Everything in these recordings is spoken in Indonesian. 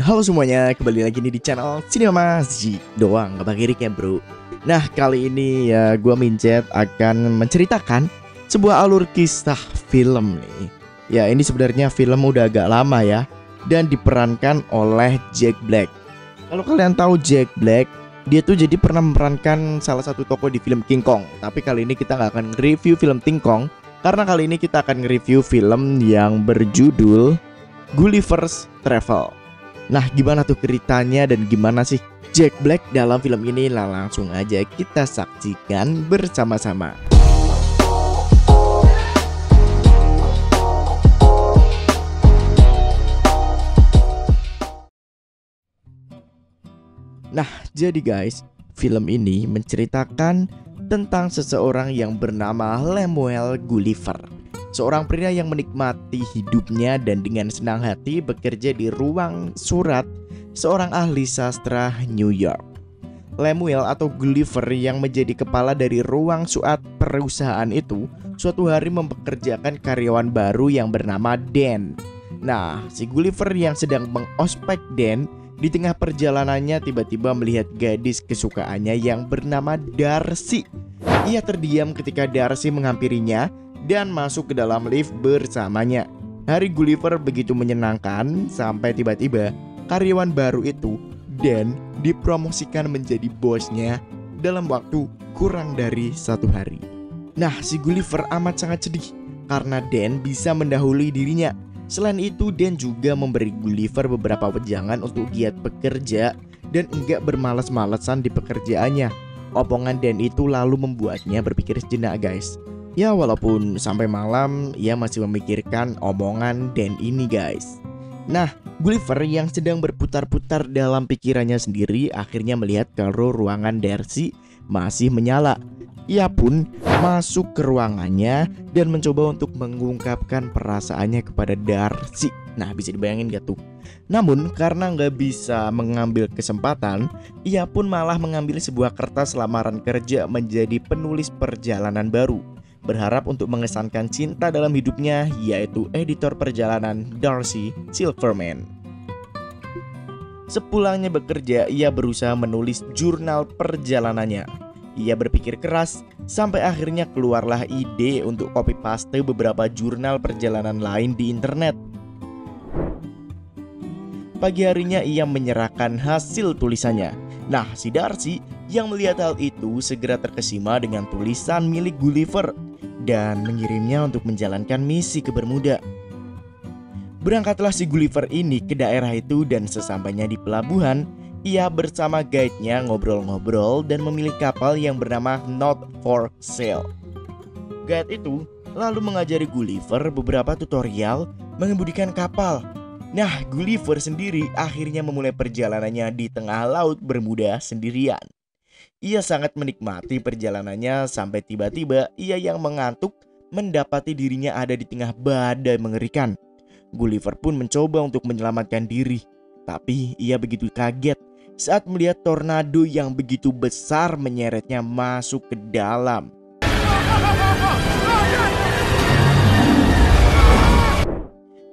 Halo semuanya, kembali lagi nih di channel Cinema Zik doang, gak pakai ya bro. Nah kali ini ya gue Mincet akan menceritakan sebuah alur kisah film nih. Ya ini sebenarnya film udah agak lama ya, dan diperankan oleh Jack Black. Kalau kalian tahu Jack Black, dia tuh jadi pernah memerankan salah satu tokoh di film King Kong. Tapi kali ini kita gak akan review film King Kong, karena kali ini kita akan review film yang berjudul Gulliver's Travel. Nah gimana tuh ceritanya dan gimana sih Jack Black dalam film ini? Lah langsung aja kita saksikan bersama-sama. Nah jadi guys, film ini menceritakan tentang seseorang yang bernama Lemuel Gulliver, seorang pria yang menikmati hidupnya dan dengan senang hati bekerja di ruang surat seorang ahli sastra New York. Lemuel atau Gulliver yang menjadi kepala dari ruang surat perusahaan itu suatu hari mempekerjakan karyawan baru yang bernama Dan. Nah, si Gulliver yang sedang mengospek Dan di tengah perjalanannya tiba-tiba melihat gadis kesukaannya yang bernama Darcy. Ia terdiam ketika Darcy menghampirinya dan masuk ke dalam lift bersamanya. Hari Gulliver begitu menyenangkan sampai tiba-tiba karyawan baru itu, Dan, dipromosikan menjadi bosnya dalam waktu kurang dari 1 hari. Nah, si Gulliver amat sangat sedih karena Dan bisa mendahului dirinya. Selain itu, Dan juga memberi Gulliver beberapa wejangan untuk giat bekerja dan enggak bermalas-malasan di pekerjaannya. Omongan Dan itu lalu membuatnya berpikir sejenak guys. Ya walaupun sampai malam ia masih memikirkan omongan Dan ini guys. Nah Gulliver yang sedang berputar-putar dalam pikirannya sendiri akhirnya melihat kalau ruangan Darcy masih menyala. Ia pun masuk ke ruangannya dan mencoba untuk mengungkapkan perasaannya kepada Darcy. Nah bisa dibayangin gak tuh? Namun karena gak bisa mengambil kesempatan, ia pun malah mengambil sebuah kertas lamaran kerja menjadi penulis perjalanan baru, berharap untuk mengesankan cinta dalam hidupnya, yaitu editor perjalanan Darcy Silverman. Sepulangnya bekerja, ia berusaha menulis jurnal perjalanannya. Ia berpikir keras sampai akhirnya keluarlah ide untuk copy paste beberapa jurnal perjalanan lain di internet. Pagi harinya ia menyerahkan hasil tulisannya. Nah si Darcy yang melihat hal itu segera terkesima dengan tulisan milik Gulliver dan mengirimnya untuk menjalankan misi ke Bermuda. Berangkatlah si Gulliver ini ke daerah itu dan sesampainya di pelabuhan, ia bersama guide-nya ngobrol-ngobrol dan memilih kapal yang bernama Not for Sale. Guide itu lalu mengajari Gulliver beberapa tutorial mengemudikan kapal. Nah, Gulliver sendiri akhirnya memulai perjalanannya di tengah laut Bermuda sendirian. Ia sangat menikmati perjalanannya sampai tiba-tiba ia yang mengantuk mendapati dirinya ada di tengah badai mengerikan. Gulliver pun mencoba untuk menyelamatkan diri, tapi ia begitu kaget saat melihat tornado yang begitu besar menyeretnya masuk ke dalam.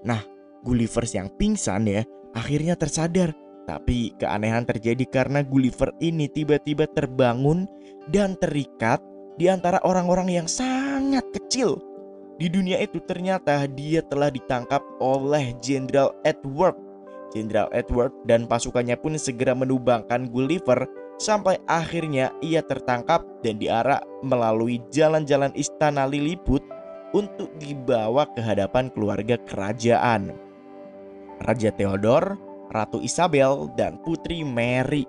Nah, Gulliver yang pingsan ya akhirnya tersadar. Tapi keanehan terjadi karena Gulliver ini tiba-tiba terbangun dan terikat di antara orang-orang yang sangat kecil. Di dunia itu ternyata dia telah ditangkap oleh Jenderal Edward. Jenderal Edward dan pasukannya pun segera menumbangkan Gulliver sampai akhirnya ia tertangkap dan diarak melalui jalan-jalan istana Lilliput untuk dibawa ke hadapan keluarga kerajaan. Raja Theodore, Ratu Isabel, dan Putri Mary.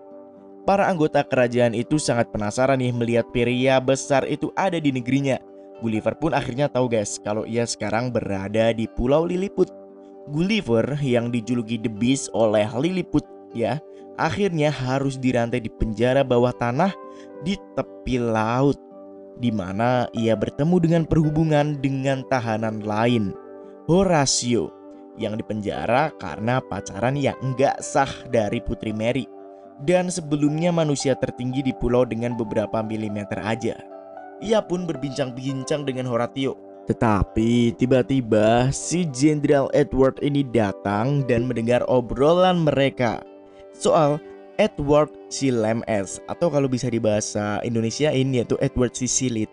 Para anggota kerajaan itu sangat penasaran nih melihat pria besar itu ada di negerinya. Gulliver pun akhirnya tahu guys kalau ia sekarang berada di Pulau Lilliput. Gulliver yang dijuluki The Beast oleh Lilliput ya, akhirnya harus dirantai di penjara bawah tanah di tepi laut, di mana ia bertemu dengan perhubungan dengan tahanan lain, Horatio, yang dipenjara karena pacaran yang enggak sah dari Putri Mary. Dan sebelumnya manusia tertinggi di pulau dengan beberapa milimeter aja. Ia pun berbincang-bincang dengan Horatio Tetapi tiba-tiba si Jenderal Edward ini datang dan mendengar obrolan mereka soal Edward si Lemes, atau kalau bisa di bahasa Indonesia ini yaitu Edward si Silit.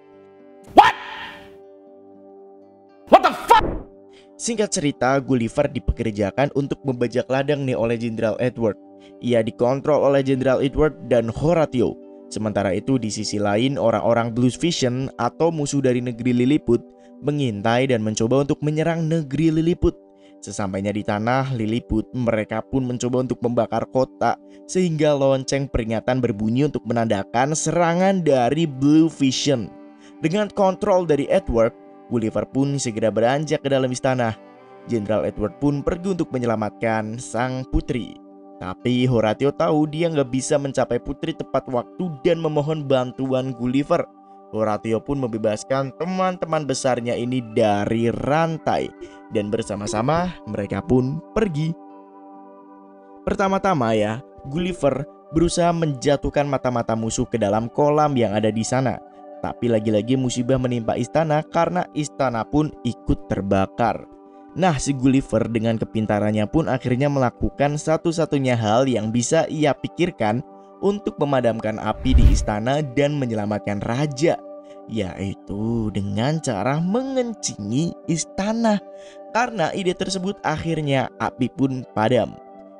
What the fuck? Singkat cerita, Gulliver dipekerjakan untuk membajak ladang nih oleh Jenderal Edward. Ia dikontrol oleh Jenderal Edward dan Horatio. Sementara itu di sisi lain, orang-orang Blue Vision atau musuh dari negeri Lilliput mengintai dan mencoba untuk menyerang negeri Lilliput. Sesampainya di tanah Lilliput, mereka pun mencoba untuk membakar kota sehingga lonceng peringatan berbunyi untuk menandakan serangan dari Blue Vision. Dengan kontrol dari Edward, Gulliver pun segera beranjak ke dalam istana. Jenderal Edward pun pergi untuk menyelamatkan sang putri. Tapi Horatio tahu dia nggak bisa mencapai putri tepat waktu dan memohon bantuan Gulliver. Horatio pun membebaskan teman-teman besarnya ini dari rantai dan bersama-sama mereka pun pergi. Pertama-tama ya, Gulliver berusaha menjatuhkan mata-mata musuh ke dalam kolam yang ada di sana. Tapi lagi-lagi musibah menimpa istana karena istana pun ikut terbakar. Nah, si Gulliver dengan kepintarannya pun akhirnya melakukan satu-satunya hal yang bisa ia pikirkan untuk memadamkan api di istana dan menyelamatkan raja, yaitu dengan cara mengencingi istana. Karena ide tersebut akhirnya api pun padam.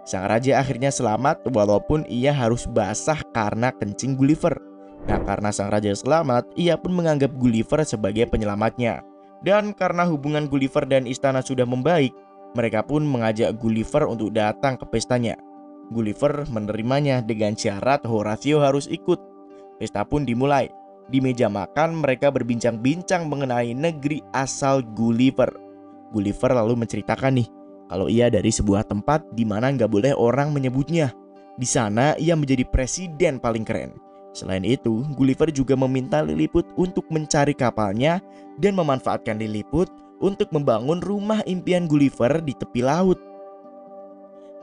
Sang raja akhirnya selamat walaupun ia harus basah karena kencing Gulliver. Nah, karena sang raja selamat, ia pun menganggap Gulliver sebagai penyelamatnya. Dan karena hubungan Gulliver dan istana sudah membaik, mereka pun mengajak Gulliver untuk datang ke pestanya. Gulliver menerimanya dengan syarat Horatio harus ikut. Pesta pun dimulai. Di meja makan mereka berbincang-bincang mengenai negeri asal Gulliver. Gulliver lalu menceritakan nih, kalau ia dari sebuah tempat di mana nggak boleh orang menyebutnya. Di sana ia menjadi presiden paling keren. Selain itu, Gulliver juga meminta Lilliput untuk mencari kapalnya dan memanfaatkan Lilliput untuk membangun rumah impian Gulliver di tepi laut.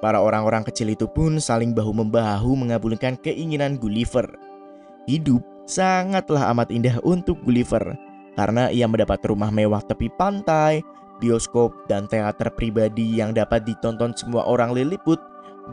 Para orang-orang kecil itu pun saling bahu-membahu mengabulkan keinginan Gulliver. Hidup sangatlah amat indah untuk Gulliver karena ia mendapat rumah mewah tepi pantai, bioskop, dan teater pribadi yang dapat ditonton semua orang Lilliput.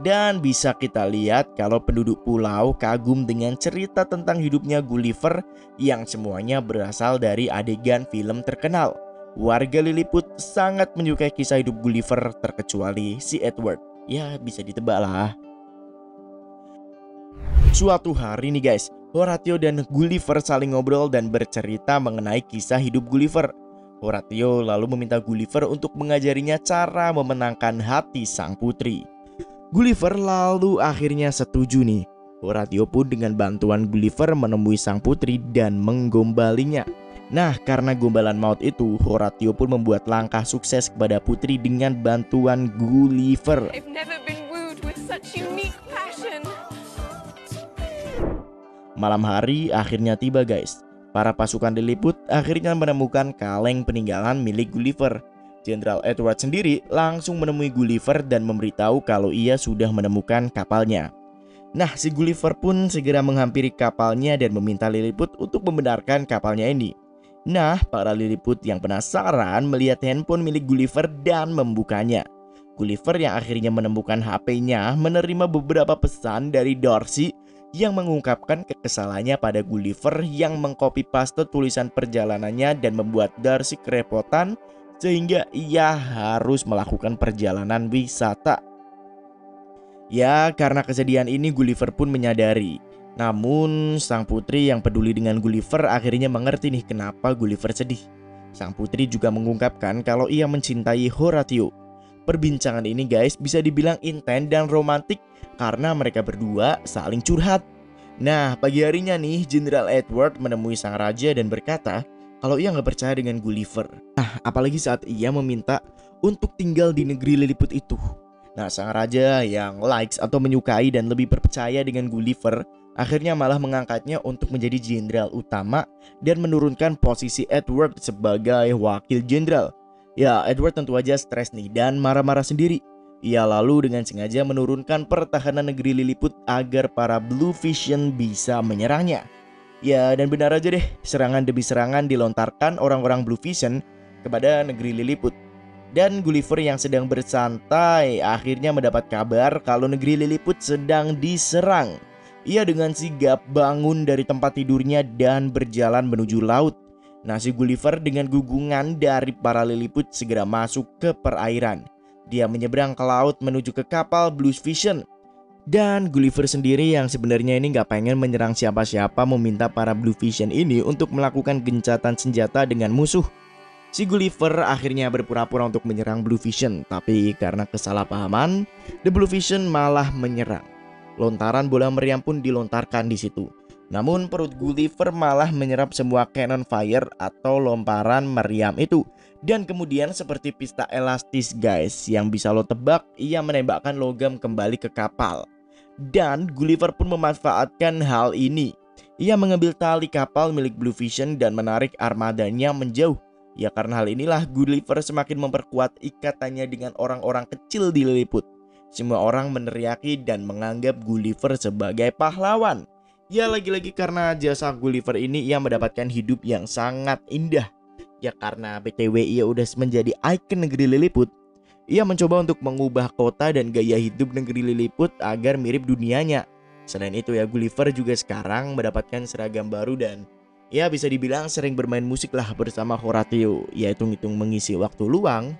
Dan bisa kita lihat kalau penduduk pulau kagum dengan cerita tentang hidupnya Gulliver yang semuanya berasal dari adegan film terkenal. Warga Lilliput sangat menyukai kisah hidup Gulliver terkecuali si Edward. Ya bisa ditebak lah. Suatu hari nih guys, Horatio dan Gulliver saling ngobrol dan bercerita mengenai kisah hidup Gulliver. Horatio lalu meminta Gulliver untuk mengajarinya cara memenangkan hati sang putri. Gulliver lalu akhirnya setuju nih. Horatio pun dengan bantuan Gulliver menemui sang putri dan menggombalinya. Nah, karena gombalan maut itu, Horatio pun membuat langkah sukses kepada putri dengan bantuan Gulliver. Malam hari akhirnya tiba guys. Para pasukan Lilliput akhirnya menemukan kaleng peninggalan milik Gulliver. Jenderal Edward sendiri langsung menemui Gulliver dan memberitahu kalau ia sudah menemukan kapalnya. Nah, si Gulliver pun segera menghampiri kapalnya dan meminta Lilliput untuk membenarkan kapalnya ini. Nah, para Lilliput yang penasaran melihat handphone milik Gulliver dan membukanya. Gulliver yang akhirnya menemukan HP-nya menerima beberapa pesan dari Darcy yang mengungkapkan kekesalannya pada Gulliver yang mengcopy paste tulisan perjalanannya dan membuat Darcy kerepotan sehingga ia harus melakukan perjalanan wisata. Ya, karena kesedihan ini Gulliver pun menyadari. Namun sang putri yang peduli dengan Gulliver akhirnya mengerti nih kenapa Gulliver sedih. Sang putri juga mengungkapkan kalau ia mencintai Horatio. Perbincangan ini guys bisa dibilang intens dan romantik karena mereka berdua saling curhat. Nah, pagi harinya nih Jenderal Edward menemui sang raja dan berkata kalau ia nggak percaya dengan Gulliver. Nah, apalagi saat ia meminta untuk tinggal di negeri Lilliput itu. Nah, sang raja yang likes atau menyukai dan lebih percaya dengan Gulliver akhirnya malah mengangkatnya untuk menjadi jenderal utama dan menurunkan posisi Edward sebagai wakil jenderal. Ya, Edward tentu aja stres nih dan marah-marah sendiri. Ia lalu dengan sengaja menurunkan pertahanan negeri Lilliput agar para Blue Vision bisa menyerangnya. Ya, dan benar aja deh, serangan demi serangan dilontarkan orang-orang Blue Vision kepada negeri Lilliput. Dan Gulliver yang sedang bersantai akhirnya mendapat kabar kalau negeri Lilliput sedang diserang. Ia dengan sigap bangun dari tempat tidurnya dan berjalan menuju laut. Nah, si Gulliver dengan gugungan dari para Lilliput segera masuk ke perairan. Dia menyeberang ke laut menuju ke kapal Blue Vision. Dan Gulliver sendiri yang sebenarnya ini gak pengen menyerang siapa-siapa, meminta para Blue Vision ini untuk melakukan gencatan senjata dengan musuh. Si Gulliver akhirnya berpura-pura untuk menyerang Blue Vision, tapi karena kesalahpahaman, The Blue Vision malah menyerang. Lontaran bola meriam pun dilontarkan di situ. Namun perut Gulliver malah menyerap semua cannon fire atau lomparan meriam itu. Dan kemudian seperti pista elastis guys, yang bisa lo tebak, ia menembakkan logam kembali ke kapal. Dan Gulliver pun memanfaatkan hal ini. Ia mengambil tali kapal milik Blue Vision dan menarik armadanya menjauh. Ya karena hal inilah Gulliver semakin memperkuat ikatannya dengan orang-orang kecil di Lilliput. Semua orang meneriaki dan menganggap Gulliver sebagai pahlawan. Ya lagi-lagi karena jasa Gulliver ini ia mendapatkan hidup yang sangat indah. Ya karena BTW ia udah menjadi ikon negeri Lilliput. Ia mencoba untuk mengubah kota dan gaya hidup negeri Lilliput agar mirip dunianya. Selain itu ya Gulliver juga sekarang mendapatkan seragam baru dan ya bisa dibilang sering bermain musik lah bersama Horatio, yaitu hitung mengisi waktu luang.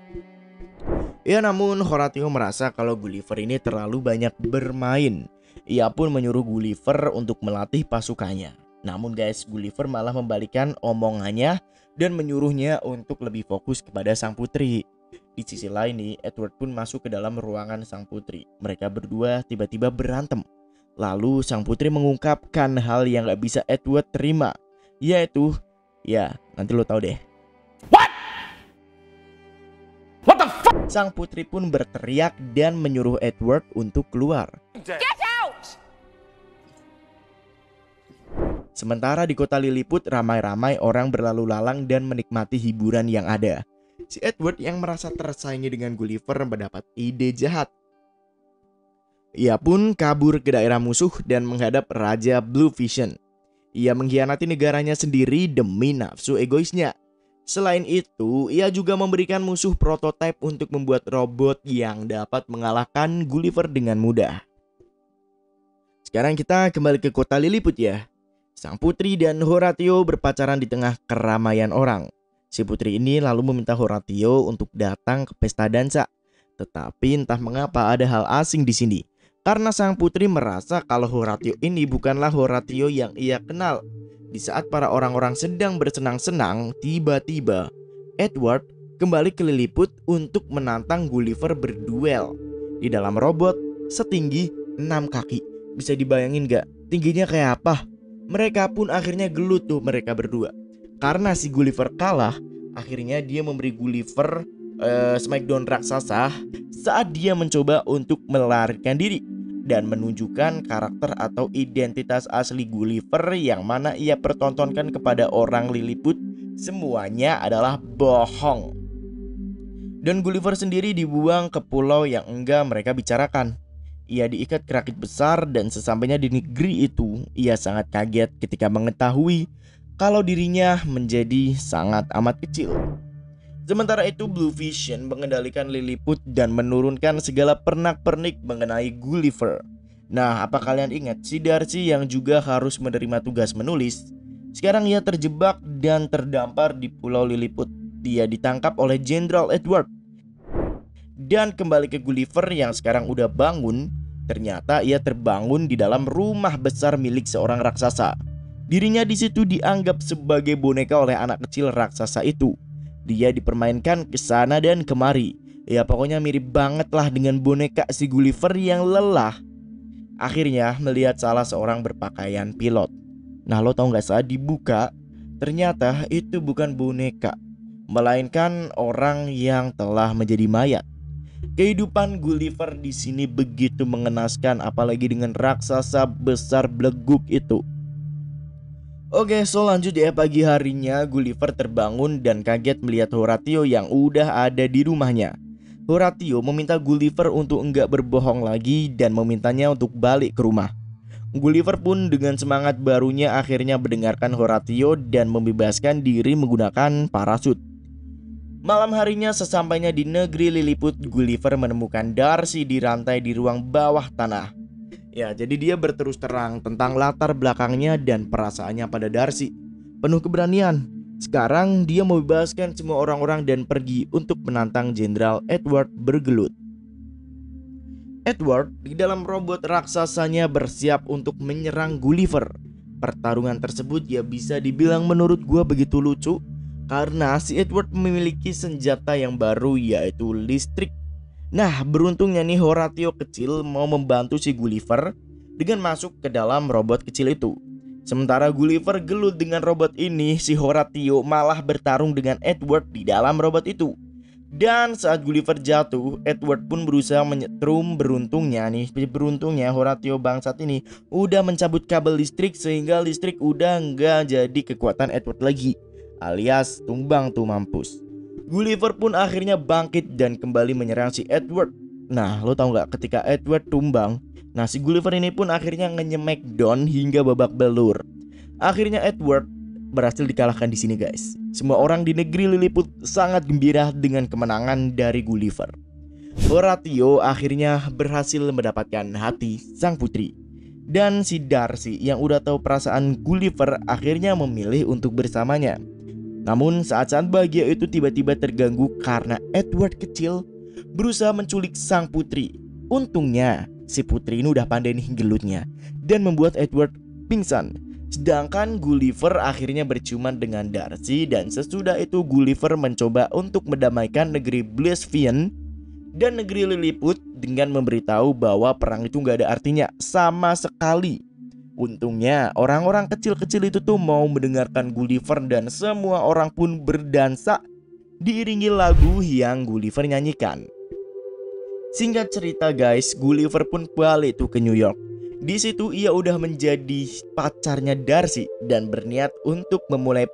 Ya namun Horatio merasa kalau Gulliver ini terlalu banyak bermain. Ia pun menyuruh Gulliver untuk melatih pasukannya. Namun guys, Gulliver malah membalikan omongannya dan menyuruhnya untuk lebih fokus kepada sang putri. Di sisi lain nih, Edward pun masuk ke dalam ruangan sang putri. Mereka berdua tiba-tiba berantem. Lalu sang putri mengungkapkan hal yang gak bisa Edward terima, yaitu, ya nanti lo tahu deh. What the fuck? Sang putri pun berteriak dan menyuruh Edward untuk keluar. Get out! Sementara di kota Lilliput ramai-ramai orang berlalu lalang dan menikmati hiburan yang ada. Si Edward yang merasa tersaingi dengan Gulliver mendapat ide jahat. Ia pun kabur ke daerah musuh dan menghadap Raja Blue Vision. Ia mengkhianati negaranya sendiri demi nafsu egoisnya. Selain itu, ia juga memberikan musuh prototipe untuk membuat robot yang dapat mengalahkan Gulliver dengan mudah. Sekarang kita kembali ke kota Lilliput ya. Sang putri dan Horatio berpacaran di tengah keramaian orang. Si putri ini lalu meminta Horatio untuk datang ke pesta dansa. Tetapi entah mengapa ada hal asing di sini. Karena sang putri merasa kalau Horatio ini bukanlah Horatio yang ia kenal. Di saat para orang-orang sedang bersenang-senang, tiba-tiba Edward kembali ke Lilliput untuk menantang Gulliver berduel di dalam robot setinggi 6 kaki. Bisa dibayangin gak tingginya kayak apa? Mereka pun akhirnya gelut tuh mereka berdua. Karena si Gulliver kalah, akhirnya dia memberi Gulliver smackdown raksasa saat dia mencoba untuk melarikan diri dan menunjukkan karakter atau identitas asli Gulliver yang mana ia pertontonkan kepada orang Lilliput semuanya adalah bohong. Dan Gulliver sendiri dibuang ke pulau yang enggak mereka bicarakan. Ia diikat ke rakit besar dan sesampainya di negeri itu, ia sangat kaget ketika mengetahui kalau dirinya menjadi sangat amat kecil. Sementara itu Blue Vision mengendalikan Lilliput dan menurunkan segala pernak-pernik mengenai Gulliver. Nah, apa kalian ingat si Darcy yang juga harus menerima tugas menulis? Sekarang ia terjebak dan terdampar di pulau Lilliput. Dia ditangkap oleh Jenderal Edward. Dan kembali ke Gulliver yang sekarang udah bangun, ternyata ia terbangun di dalam rumah besar milik seorang raksasa. Dirinya di situ dianggap sebagai boneka oleh anak kecil raksasa itu. Dia dipermainkan ke sana dan kemari. Ya pokoknya mirip banget lah dengan boneka si Gulliver yang lelah. Akhirnya melihat salah seorang berpakaian pilot. Nah lo tau gak saat dibuka, ternyata itu bukan boneka, melainkan orang yang telah menjadi mayat. Kehidupan Gulliver di sini begitu mengenaskan, apalagi dengan raksasa besar beleguk itu. Oke, so lanjut ya, pagi harinya Gulliver terbangun dan kaget melihat Horatio yang udah ada di rumahnya. Horatio meminta Gulliver untuk enggak berbohong lagi dan memintanya untuk balik ke rumah. Gulliver pun dengan semangat barunya akhirnya mendengarkan Horatio dan membebaskan diri menggunakan parasut. Malam harinya sesampainya di negeri Lilliput, Gulliver menemukan Darcy dirantai di ruang bawah tanah. Ya, jadi dia berterus terang tentang latar belakangnya dan perasaannya pada Darcy. Penuh keberanian. Sekarang dia membebaskan semua orang-orang dan pergi untuk menantang Jenderal Edward Bergelut. Edward di dalam robot raksasanya bersiap untuk menyerang Gulliver. Pertarungan tersebut ya bisa dibilang menurut gua begitu lucu karena si Edward memiliki senjata yang baru yaitu listrik. Nah, beruntungnya nih Horatio kecil mau membantu si Gulliver dengan masuk ke dalam robot kecil itu. Sementara Gulliver gelut dengan robot ini, si Horatio malah bertarung dengan Edward di dalam robot itu. Dan saat Gulliver jatuh, Edward pun berusaha menyetrum. Beruntungnya Horatio bangsat ini udah mencabut kabel listrik sehingga listrik udah nggak jadi kekuatan Edward lagi, alias tumbang tuh mampus. Gulliver pun akhirnya bangkit dan kembali menyerang si Edward. Nah, lo tau nggak, ketika Edward tumbang, nah si Gulliver ini pun akhirnya nge-smack down hingga babak belur. Akhirnya Edward berhasil dikalahkan di sini, guys. Semua orang di negeri Lilliput sangat gembira dengan kemenangan dari Gulliver. Horatio akhirnya berhasil mendapatkan hati sang putri. Dan si Darcy yang udah tahu perasaan Gulliver akhirnya memilih untuk bersamanya. Namun saat-saat bahagia itu tiba-tiba terganggu karena Edward kecil berusaha menculik sang putri. Untungnya si putri ini udah pandai nih gelutnya dan membuat Edward pingsan. Sedangkan Gulliver akhirnya berciuman dengan Darcy dan sesudah itu Gulliver mencoba untuk mendamaikan negeri Blisvian dan negeri Lilliput dengan memberitahu bahwa perang itu gak ada artinya sama sekali. Untungnya orang-orang kecil-kecil itu tuh mau mendengarkan Gulliver dan semua orang pun berdansa diiringi lagu yang Gulliver nyanyikan. Singkat cerita guys, Gulliver pun balik tuh ke New York. Di situ ia udah menjadi pacarnya Darcy dan berniat untuk memulai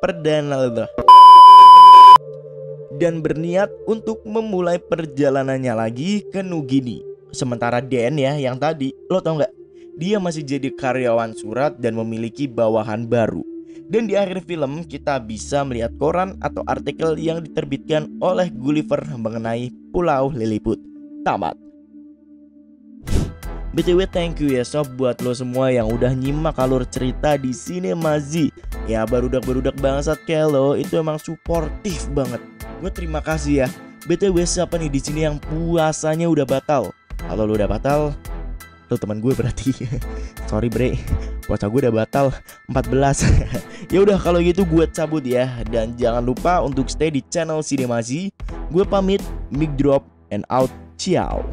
perjalanannya lagi ke Nugini. Sementara Dan ya yang tadi, lo tau nggak? Dia masih jadi karyawan surat dan memiliki bawahan baru. Dan di akhir film kita bisa melihat koran atau artikel yang diterbitkan oleh Gulliver mengenai Pulau Lilliput. Tamat. BTW thank you ya sob buat lo semua yang udah nyimak alur cerita di Cinemazi. Ya barudak-barudak bangsat kayak lo itu emang suportif banget. Gue terima kasih ya. BTW siapa nih di sini yang puasanya udah batal? Kalau lo udah batal, lo teman gue berarti. Sorry bre, puasa gue udah batal 14. Ya udah kalau gitu gue cabut ya. Dan jangan lupa untuk stay di channel Cinemazi. Gue pamit, mic drop and out. Ciao.